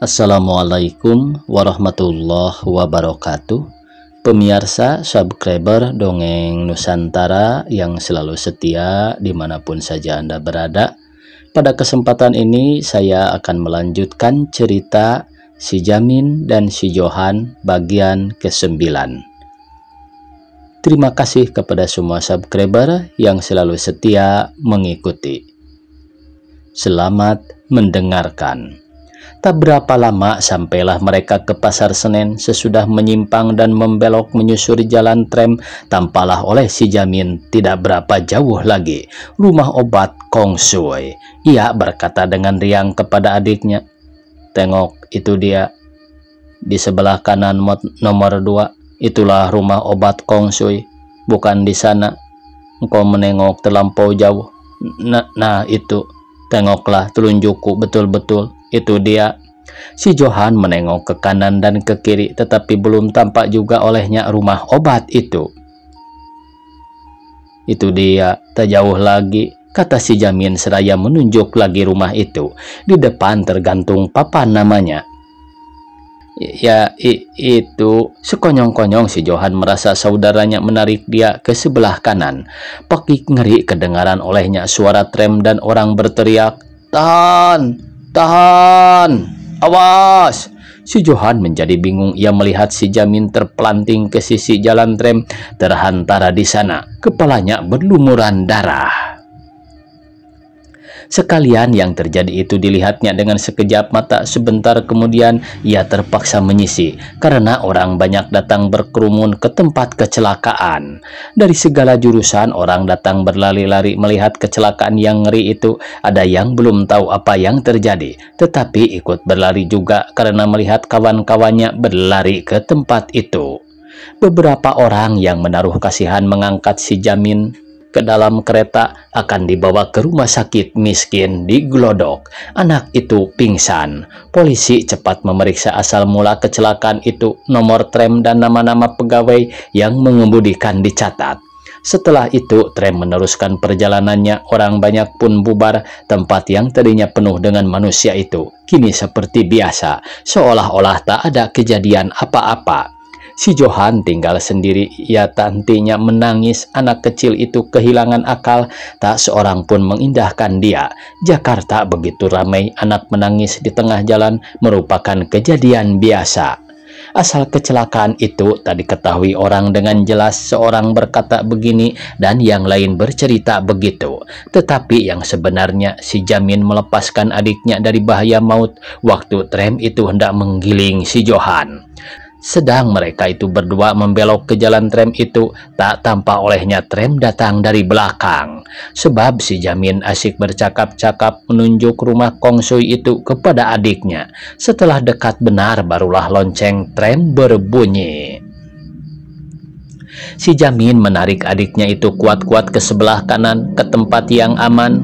Assalamualaikum warahmatullahi wabarakatuh. Pemirsa, subscriber Dongeng Nusantara yang selalu setia dimanapun saja Anda berada. Pada kesempatan ini saya akan melanjutkan cerita Si Jamin dan Si Johan bagian ke-9. Terima kasih kepada semua subscriber yang selalu setia mengikuti. Selamat mendengarkan. Tak berapa lama sampailah mereka ke Pasar Senen. Sesudah menyimpang dan membelok menyusuri jalan tram, tampaklah oleh Si Jamin tidak berapa jauh lagi rumah obat Kong Sui. Ia berkata dengan riang kepada adiknya, "Tengok, itu dia. Di sebelah kanan nomor 2, itulah rumah obat Kong Sui. Bukan di sana. Engkau menengok terlampau jauh. Nah itu. Tengoklah, telunjukku betul-betul. Itu dia." Si Johan menengok ke kanan dan ke kiri, tetapi belum tampak juga olehnya rumah obat itu. "Itu dia, tak jauh lagi," kata Si Jamin seraya menunjuk lagi rumah itu. Di depan tergantung papan namanya. "Ya, itu." Sekonyong-konyong si Johan merasa saudaranya menarik dia ke sebelah kanan. Pakik ngeri kedengaran olehnya suara tram dan orang berteriak, "Tahan! Tahan! Awas!" Si Johan menjadi bingung. Ia melihat Si Jamin terpelanting ke sisi jalan tram, terhantara di sana. Kepalanya berlumuran darah. Sekalian yang terjadi itu dilihatnya dengan sekejap mata. Sebentar kemudian ia terpaksa menyisi karena orang banyak datang berkerumun ke tempat kecelakaan. Dari segala jurusan orang datang berlari-lari melihat kecelakaan yang ngeri itu. Ada yang belum tahu apa yang terjadi, tetapi ikut berlari juga karena melihat kawan-kawannya berlari ke tempat itu. Beberapa orang yang menaruh kasihan mengangkat Si Jamin ke dalam kereta akan dibawa ke rumah sakit miskin di Glodok. Anak itu pingsan. Polisi cepat memeriksa asal mula kecelakaan itu. Nomor tram dan nama-nama pegawai yang mengemudikan dicatat. Setelah itu tram meneruskan perjalanannya. Orang banyak pun bubar. Tempat yang tadinya penuh dengan manusia itu kini seperti biasa, seolah-olah tak ada kejadian apa-apa. Si Johan tinggal sendiri. Ia tantinya menangis. Anak kecil itu kehilangan akal. Tak seorang pun mengindahkan dia. Jakarta begitu ramai. Anak menangis di tengah jalan merupakan kejadian biasa. Asal kecelakaan itu tak diketahui orang dengan jelas. Seorang berkata begini dan yang lain bercerita begitu. Tetapi yang sebenarnya Si Jamin melepaskan adiknya dari bahaya maut waktu tram itu hendak menggiling Si Johan. Sedang mereka itu berdua membelok ke jalan tram itu, tak tampak olehnya tram datang dari belakang. Sebab Si Jamin asyik bercakap-cakap menunjuk rumah Kong Sui itu kepada adiknya. Setelah dekat benar barulah lonceng tram berbunyi. Si Jamin menarik adiknya itu kuat-kuat ke sebelah kanan, ke tempat yang aman,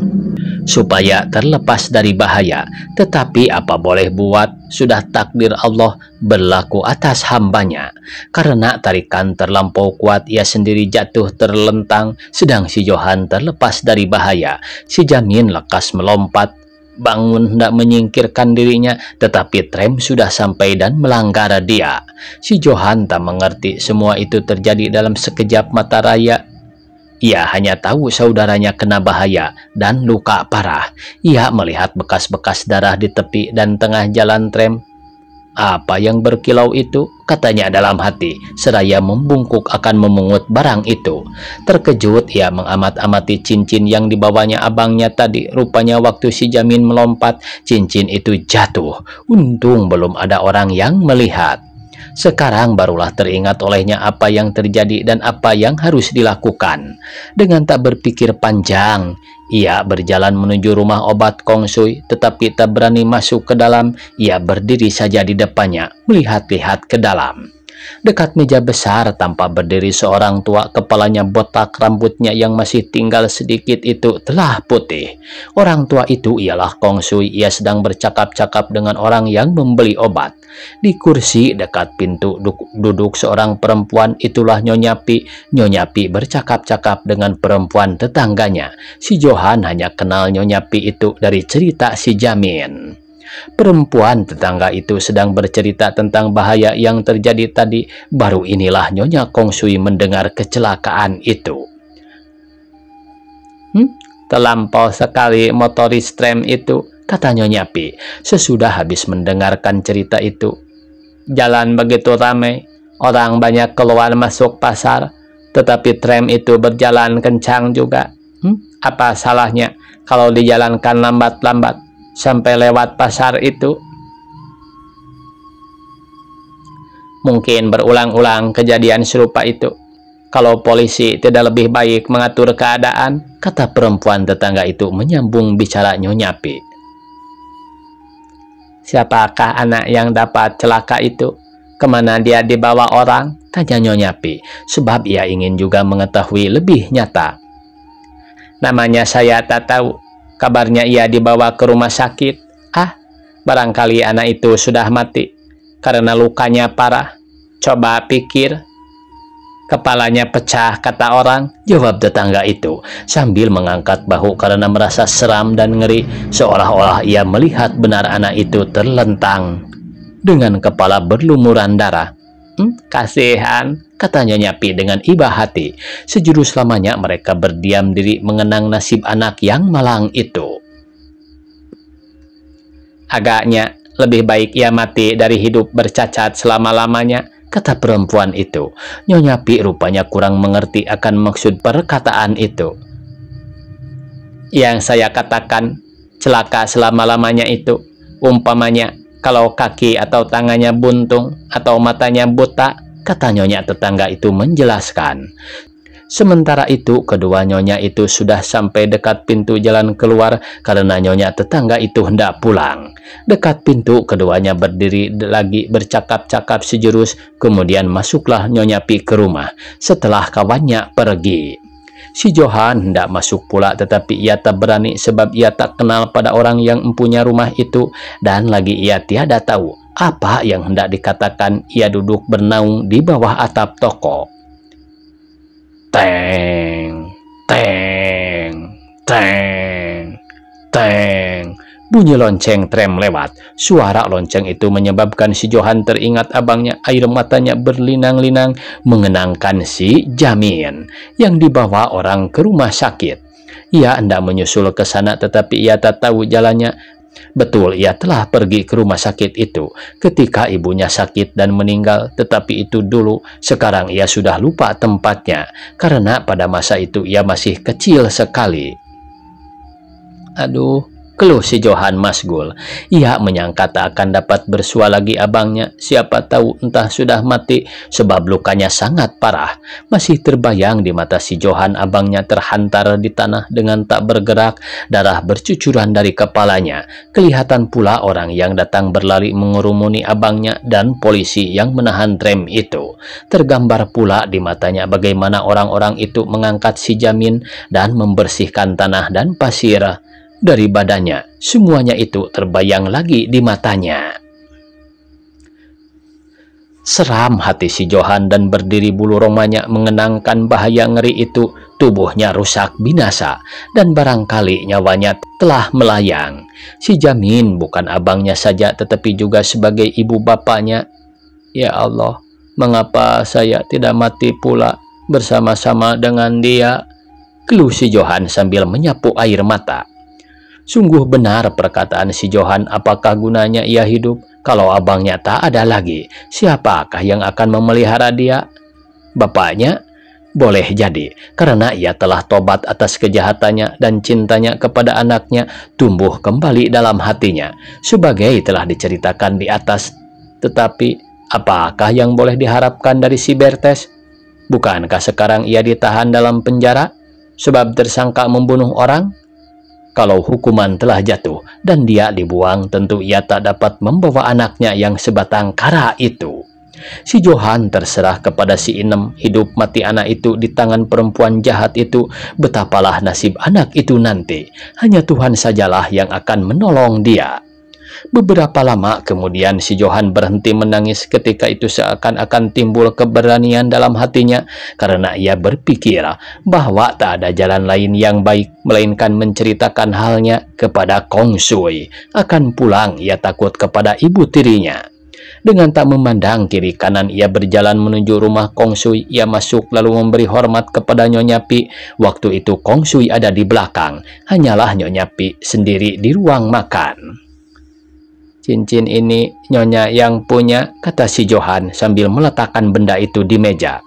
supaya terlepas dari bahaya. Tetapi apa boleh buat, sudah takdir Allah berlaku atas hambanya. Karena tarikan terlampau kuat, ia sendiri jatuh terlentang, sedang Si Johan terlepas dari bahaya. Si Jamin lekas melompat, bangun hendak menyingkirkan dirinya, tetapi tram sudah sampai dan melanggar dia. Si Johan tak mengerti semua itu terjadi dalam sekejap mata raya. Ia hanya tahu saudaranya kena bahaya dan luka parah. Ia melihat bekas-bekas darah di tepi dan tengah jalan tram. "Apa yang berkilau itu?" katanya dalam hati, seraya membungkuk akan memungut barang itu. Terkejut ia mengamat-amati cincin yang dibawanya abangnya tadi. Rupanya waktu Si Jamin melompat, cincin itu jatuh. Untung belum ada orang yang melihat. Sekarang barulah teringat olehnya apa yang terjadi dan apa yang harus dilakukan. Dengan tak berpikir panjang, ia berjalan menuju rumah obat Kong Sui, tetapi tak berani masuk ke dalam. Ia berdiri saja di depannya, melihat-lihat ke dalam. Dekat meja besar tampak berdiri seorang tua. Kepalanya botak, rambutnya yang masih tinggal sedikit itu telah putih. Orang tua itu ialah Kong Sui. Ia sedang bercakap-cakap dengan orang yang membeli obat. Di kursi dekat pintu duduk seorang perempuan. Itulah Nyonya Pi. Nyonya Pi bercakap-cakap dengan perempuan tetangganya. Si Johan hanya kenal Nyonya Pi itu dari cerita Si Jamin. Perempuan tetangga itu sedang bercerita tentang bahaya yang terjadi tadi. Baru inilah Nyonya Kong Sui mendengar kecelakaan itu. Terlampau sekali motoris tram itu, kata Nyonya Pi sesudah habis mendengarkan cerita itu. Jalan begitu ramai, orang banyak keluar masuk pasar, tetapi tram itu berjalan kencang juga. Apa salahnya kalau dijalankan lambat-lambat sampai lewat pasar itu? Mungkin berulang-ulang kejadian serupa itu. Kalau polisi tidak lebih baik mengatur keadaan, kata perempuan tetangga itu menyambung bicara Nyonya Pi. Siapakah anak yang dapat celaka itu? Kemana dia dibawa orang? Tanya Nyonya Pi, sebab ia ingin juga mengetahui lebih nyata. Namanya saya tak tahu. Kabarnya ia dibawa ke rumah sakit. Barangkali anak itu sudah mati karena lukanya parah. Coba pikir, kepalanya pecah, kata orang, jawab tetangga itu sambil mengangkat bahu karena merasa seram dan ngeri, seolah-olah ia melihat benar anak itu terlentang dengan kepala berlumuran darah. Kasihan, kata Nyonya Pi dengan iba hati. Sejurus lamanya mereka berdiam diri mengenang nasib anak yang malang itu. Agaknya lebih baik ia mati dari hidup bercacat selama-lamanya, kata perempuan itu. Nyonya Pi rupanya kurang mengerti akan maksud perkataan itu. Yang saya katakan celaka selama-lamanya itu, umpamanya kalau kaki atau tangannya buntung atau matanya buta, kata Nyonya tetangga itu menjelaskan. Sementara itu, kedua Nyonya itu sudah sampai dekat pintu jalan keluar karena Nyonya tetangga itu hendak pulang. Dekat pintu, keduanya berdiri lagi bercakap-cakap sejurus, kemudian masuklah Nyonya Pi ke rumah setelah kawannya pergi. Si Johan hendak masuk pula, tetapi ia tak berani sebab ia tak kenal pada orang yang mempunyai rumah itu, dan lagi ia tiada tahu apa yang hendak dikatakan. Ia duduk bernaung di bawah atap toko. Teng, teng, teng, teng. Bunyi lonceng tram lewat. Suara lonceng itu menyebabkan si Johan teringat abangnya. Air matanya berlinang-linang mengenangkan si Jamin yang dibawa orang ke rumah sakit. Ia hendak menyusul ke sana, tetapi ia tak tahu jalannya. Betul, ia telah pergi ke rumah sakit itu ketika ibunya sakit dan meninggal, tetapi itu dulu. Sekarang ia sudah lupa tempatnya karena pada masa itu ia masih kecil sekali. Aduh, keluh si Johan masgul. Ia menyangka tak akan dapat bersua lagi abangnya. Siapa tahu entah sudah mati sebab lukanya sangat parah. Masih terbayang di mata si Johan abangnya terhantar di tanah dengan tak bergerak, darah bercucuran dari kepalanya. Kelihatan pula orang yang datang berlari mengurumuni abangnya dan polisi yang menahan tram itu. Tergambar pula di matanya bagaimana orang-orang itu mengangkat si Jamin dan membersihkan tanah dan pasir dari badannya. Semuanya itu terbayang lagi di matanya. Seram hati si Johan dan berdiri bulu romanya mengenangkan bahaya ngeri itu. Tubuhnya rusak binasa dan barangkali nyawanya telah melayang. Si Jamin bukan abangnya saja tetapi juga sebagai ibu bapaknya. Ya Allah, mengapa saya tidak mati pula bersama-sama dengan dia? Keluh si Johan sambil menyapu air mata. Sungguh benar perkataan si Johan, apakah gunanya ia hidup kalau abangnya tak ada lagi? Siapakah yang akan memelihara dia? Bapaknya? Boleh jadi, karena ia telah tobat atas kejahatannya dan cintanya kepada anaknya tumbuh kembali dalam hatinya, sebagai telah diceritakan di atas. Tetapi, apakah yang boleh diharapkan dari si Bertes? Bukankah sekarang ia ditahan dalam penjara sebab tersangka membunuh orang? Kalau hukuman telah jatuh dan dia dibuang, tentu ia tak dapat membawa anaknya yang sebatang kara itu. Si Johan terserah kepada si Inem. Hidup mati anak itu di tangan perempuan jahat itu. Betapalah nasib anak itu nanti. Hanya Tuhan sajalah yang akan menolong dia. Beberapa lama kemudian si Johan berhenti menangis. Ketika itu seakan-akan timbul keberanian dalam hatinya karena ia berpikir bahwa tak ada jalan lain yang baik melainkan menceritakan halnya kepada Kong Sui. Akan pulang ia takut kepada ibu tirinya. Dengan tak memandang kiri kanan ia berjalan menuju rumah Kong Sui. Ia masuk lalu memberi hormat kepada Nyonya Pi. Waktu itu Kong Sui ada di belakang. Hanyalah Nyonya Pi sendiri di ruang makan. "Cincin ini Nyonya yang punya," kata si Johan sambil meletakkan benda itu di meja.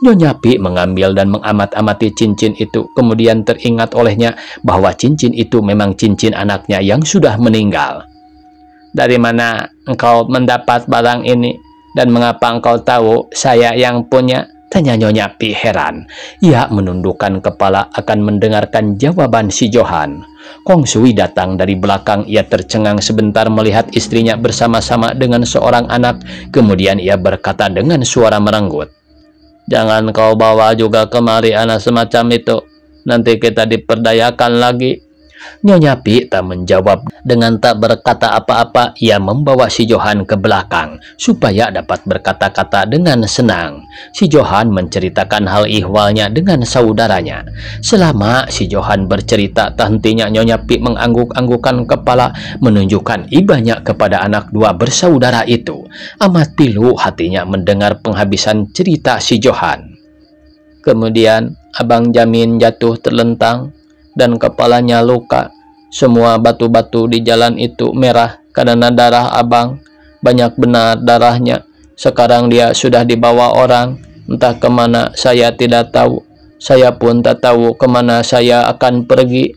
Nyonya Pi mengambil dan mengamat-amati cincin itu. Kemudian teringat olehnya bahwa cincin itu memang cincin anaknya yang sudah meninggal. "Dari mana engkau mendapat barang ini? Dan mengapa engkau tahu saya yang punya?" tanya Nyonya Pi heran. Ia menundukkan kepala akan mendengarkan jawaban si Johan. Kong Sui datang dari belakang. Ia tercengang sebentar melihat istrinya bersama-sama dengan seorang anak. Kemudian ia berkata dengan suara merenggut, "Jangan kau bawa juga kemari anak semacam itu. Nanti kita diperdayakan lagi." Nyonya Pi tak menjawab. Dengan tak berkata apa-apa, ia membawa si Johan ke belakang supaya dapat berkata-kata dengan senang. Si Johan menceritakan hal ihwalnya dengan saudaranya. Selama si Johan bercerita, tak hentinya Nyonya Pi mengangguk-anggukan kepala menunjukkan ibanya kepada anak dua bersaudara itu. Amat pilu hatinya mendengar penghabisan cerita si Johan. Kemudian Abang Jamin jatuh terlentang dan kepalanya luka. Semua batu-batu di jalan itu merah karena darah abang. Banyak benar darahnya. Sekarang dia sudah dibawa orang. Entah kemana saya tidak tahu. Saya pun tak tahu kemana saya akan pergi.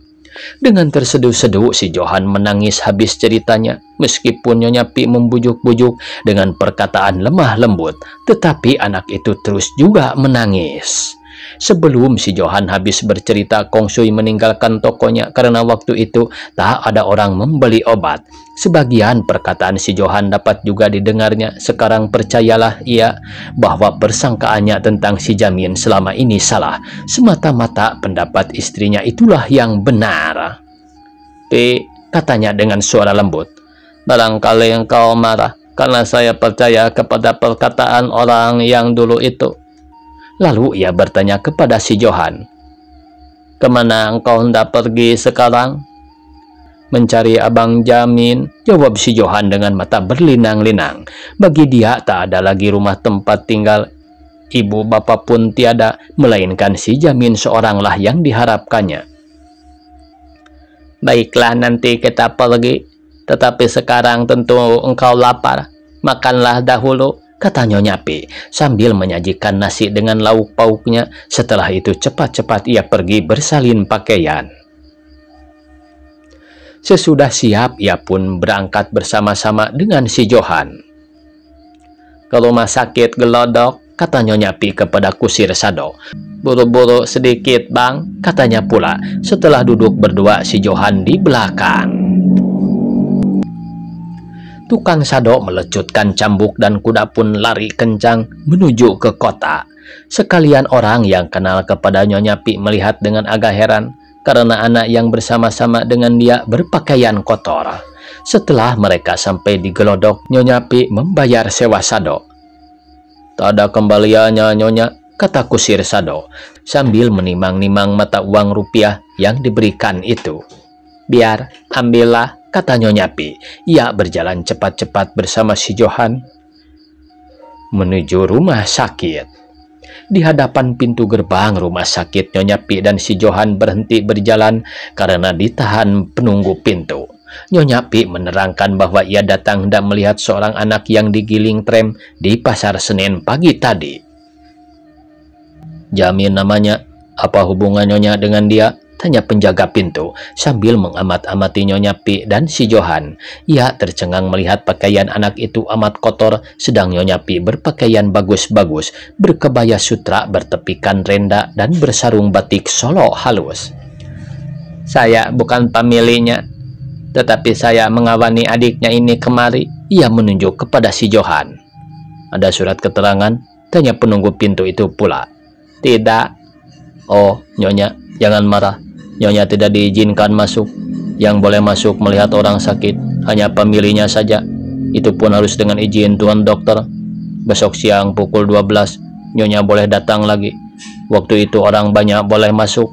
Dengan terseduh-seduh si Johan menangis habis ceritanya. Meskipun Nyonya Pi membujuk-bujuk dengan perkataan lemah lembut, tetapi anak itu terus juga menangis. Sebelum si Johan habis bercerita, Kong Sui meninggalkan tokonya karena waktu itu tak ada orang membeli obat. Sebagian perkataan si Johan dapat juga didengarnya. Sekarang percayalah ia bahwa persangkaannya tentang si Jamin selama ini salah. Semata-mata pendapat istrinya itulah yang benar. "Pi," katanya dengan suara lembut, "barangkali engkau marah karena saya percaya kepada perkataan orang yang dulu itu." Lalu ia bertanya kepada si Johan, "Kemana engkau hendak pergi sekarang?" "Mencari Abang Jamin," jawab si Johan dengan mata berlinang-linang. Bagi dia tak ada lagi rumah tempat tinggal. Ibu bapa pun tiada, melainkan si Jamin seoranglah yang diharapkannya. "Baiklah, nanti kita pergi. Tetapi sekarang tentu engkau lapar. Makanlah dahulu," kata Nyonya Pi sambil menyajikan nasi dengan lauk pauknya. Setelah itu cepat-cepat ia pergi bersalin pakaian. Sesudah siap, ia pun berangkat bersama-sama dengan si Johan. "Ke rumah sakit Gelodok," kata Nyonya Pi kepada Kusir Sado. "Buru-buru sedikit, Bang," katanya pula setelah duduk berdua si Johan di belakang. Tukang Sado melecutkan cambuk dan kuda pun lari kencang menuju ke kota. Sekalian orang yang kenal kepada Nyonya Pi melihat dengan agak heran karena anak yang bersama-sama dengan dia berpakaian kotor. Setelah mereka sampai di Gelodok, Nyonya Pi membayar sewa Sado. "Tak ada kembaliannya, Nyonya," kata Kusir Sado sambil menimang-nimang mata uang rupiah yang diberikan itu. "Biar, ambillah," kata Nyonya Pi. Ia berjalan cepat-cepat bersama si Johan menuju rumah sakit. Di hadapan pintu gerbang rumah sakit, Nyonya Pi dan si Johan berhenti berjalan karena ditahan penunggu pintu. Nyonya Pi menerangkan bahwa ia datang dan melihat seorang anak yang digiling tram di Pasar Senen pagi tadi. "Jamin namanya. Apa hubungan Nyonya dengan dia?" tanya penjaga pintu sambil mengamat-amati Nyonya Pi dan si Johan. Ia tercengang melihat pakaian anak itu amat kotor, sedang Nyonya Pi berpakaian bagus-bagus, berkebaya sutra bertepikan renda dan bersarung batik Solo halus. "Saya bukan pemiliknya, tetapi saya mengawani adiknya ini kemari," ia menunjuk kepada si Johan. "Ada surat keterangan?" tanya penunggu pintu itu pula. "Tidak." "Oh, Nyonya, jangan marah. Nyonya tidak diizinkan masuk." Yang boleh masuk melihat orang sakit hanya pemiliknya saja. Itu pun harus dengan izin Tuan Dokter. Besok siang pukul 12, Nyonya boleh datang lagi. Waktu itu orang banyak boleh masuk.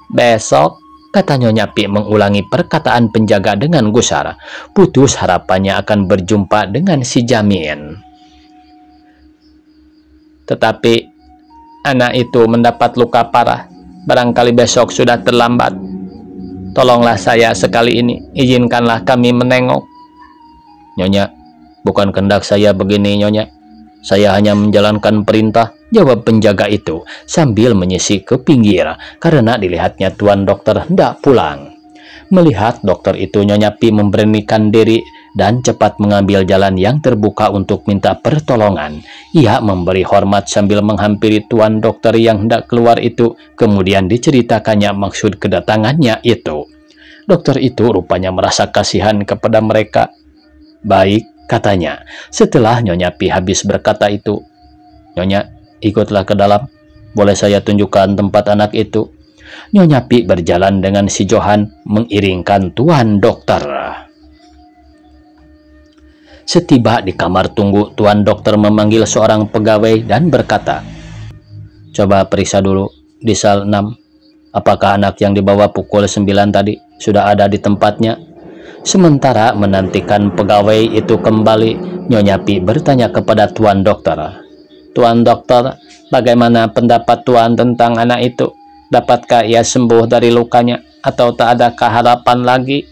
Besok, kata Nyonya Pi mengulangi perkataan penjaga dengan gusar. Putus harapannya akan berjumpa dengan si Jamin. Tetapi anak itu mendapat luka parah. Barangkali besok sudah terlambat. Tolonglah saya sekali ini, izinkanlah kami menengok. Nyonya, bukan kehendak saya begini, Nyonya. Saya hanya menjalankan perintah, jawab penjaga itu sambil menyisik ke pinggir karena dilihatnya Tuan Dokter hendak pulang. Melihat dokter itu, Nyonya Pi memberanikan diri dan cepat mengambil jalan yang terbuka untuk minta pertolongan. Ia memberi hormat sambil menghampiri Tuan Dokter yang hendak keluar itu, kemudian diceritakannya maksud kedatangannya itu. Dokter itu rupanya merasa kasihan kepada mereka. Baik, katanya, setelah Nyonya Pi habis berkata itu. Nyonya, ikutlah ke dalam. Boleh saya tunjukkan tempat anak itu? Nyonya Pi berjalan dengan si Johan mengiringkan Tuan Dokter. Setiba di kamar tunggu, Tuan Dokter memanggil seorang pegawai dan berkata, coba periksa dulu di sel 6. Apakah anak yang dibawa pukul 9 tadi sudah ada di tempatnya? Sementara menantikan pegawai itu kembali, Nyonya Pi bertanya kepada Tuan Dokter. Tuan Dokter, bagaimana pendapat Tuan tentang anak itu? Dapatkah ia sembuh dari lukanya atau tak ada harapan lagi?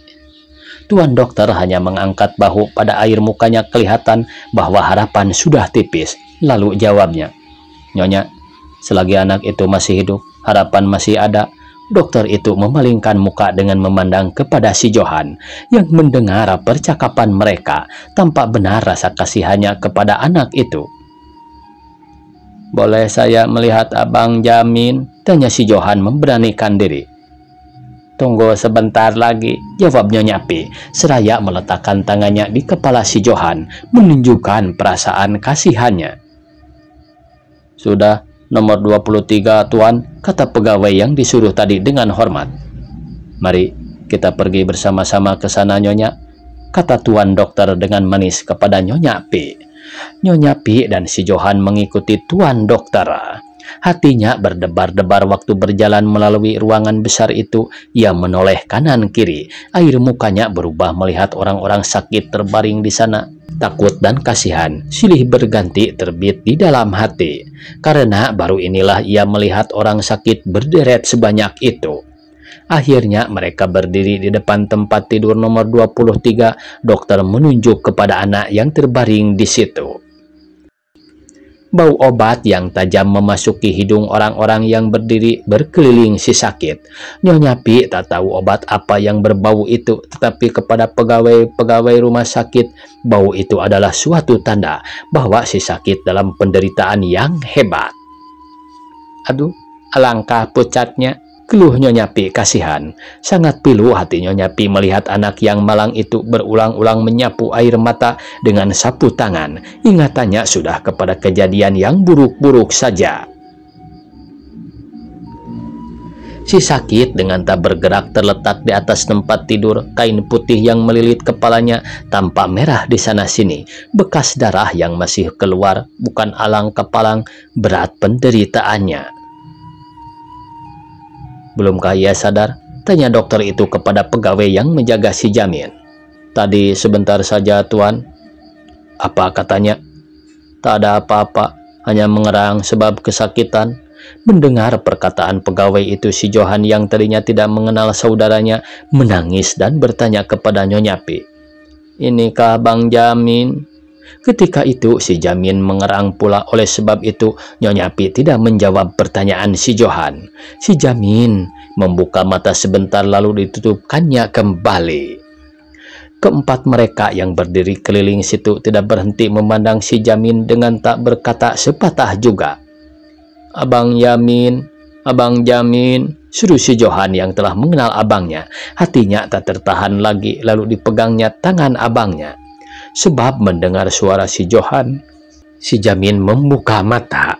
Tuan Dokter hanya mengangkat bahu, pada air mukanya kelihatan bahwa harapan sudah tipis. Lalu jawabnya, Nyonya, selagi anak itu masih hidup, harapan masih ada. Dokter itu memalingkan muka dengan memandang kepada si Johan yang mendengar percakapan mereka. Tampak benar rasa kasihannya kepada anak itu. Boleh saya melihat Abang Jamin? Tanya si Johan memberanikan diri. Tunggu sebentar lagi, jawab Nyonya Pi, seraya meletakkan tangannya di kepala si Johan, menunjukkan perasaan kasihannya. Sudah, nomor 23, Tuan, kata pegawai yang disuruh tadi dengan hormat. Mari, kita pergi bersama-sama ke sana, Nyonya, kata Tuan Dokter dengan manis kepada Nyonya Pi. Nyonya Pi dan si Johan mengikuti Tuan Dokter. Hatinya berdebar-debar waktu berjalan melalui ruangan besar itu. Ia menoleh kanan kiri. Air mukanya berubah melihat orang-orang sakit terbaring di sana. Takut dan kasihan silih berganti terbit di dalam hati. Karena baru inilah ia melihat orang sakit berderet sebanyak itu. Akhirnya mereka berdiri di depan tempat tidur nomor 23. Dokter menunjuk kepada anak yang terbaring di situ. Bau obat yang tajam memasuki hidung orang-orang yang berdiri berkeliling si sakit. Nyonya Pi tak tahu obat apa yang berbau itu, tetapi kepada pegawai-pegawai rumah sakit, bau itu adalah suatu tanda bahwa si sakit dalam penderitaan yang hebat. Aduh, alangkah pucatnya, keluh Nyonya Pi kasihan. Sangat pilu hati Nyonya Pi melihat anak yang malang itu berulang-ulang menyapu air mata dengan sapu tangan. Ingatannya sudah kepada kejadian yang buruk-buruk saja. Si sakit dengan tak bergerak terletak di atas tempat tidur. Kain putih yang melilit kepalanya tampak merah di sana-sini. Bekas darah yang masih keluar, bukan alang kepalang, berat penderitaannya. Belumkah ia sadar? Tanya dokter itu kepada pegawai yang menjaga si Jamin. Tadi sebentar saja, Tuan. Apa katanya? Tak ada apa-apa, hanya mengerang sebab kesakitan. Mendengar perkataan pegawai itu, si Johan yang tadinya tidak mengenal saudaranya menangis dan bertanya kepada Nyonya Pi. Inikah Bang Jamin? Ketika itu si Jamin mengerang pula. Oleh sebab itu Nyonya Pi tidak menjawab pertanyaan si Johan. Si Jamin membuka mata sebentar lalu ditutupkannya kembali. Keempat mereka yang berdiri keliling situ tidak berhenti memandang si Jamin dengan tak berkata sepatah juga. Abang Jamin, Abang Jamin, suruh si Johan yang telah mengenal abangnya. Hatinya tak tertahan lagi, lalu dipegangnya tangan abangnya. Sebab mendengar suara si Johan, si Jamin membuka mata.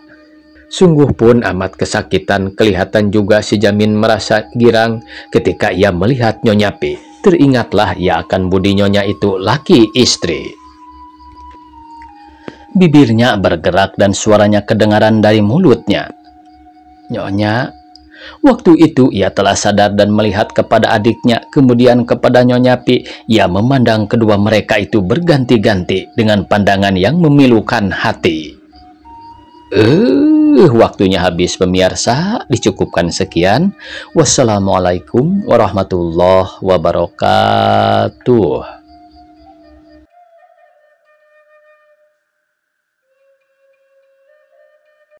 Sungguh pun amat kesakitan, kelihatan juga si Jamin merasa girang ketika ia melihat Nyonya Pi. Teringatlah ia akan budi Nyonya itu laki istri. Bibirnya bergerak dan suaranya kedengaran dari mulutnya. Nyonya. Waktu itu ia telah sadar dan melihat kepada adiknya, kemudian kepada Nyonya Pi. Ia memandang kedua mereka itu berganti-ganti dengan pandangan yang memilukan hati. Waktunya habis pemirsa, dicukupkan sekian. Wassalamualaikum warahmatullahi wabarakatuh.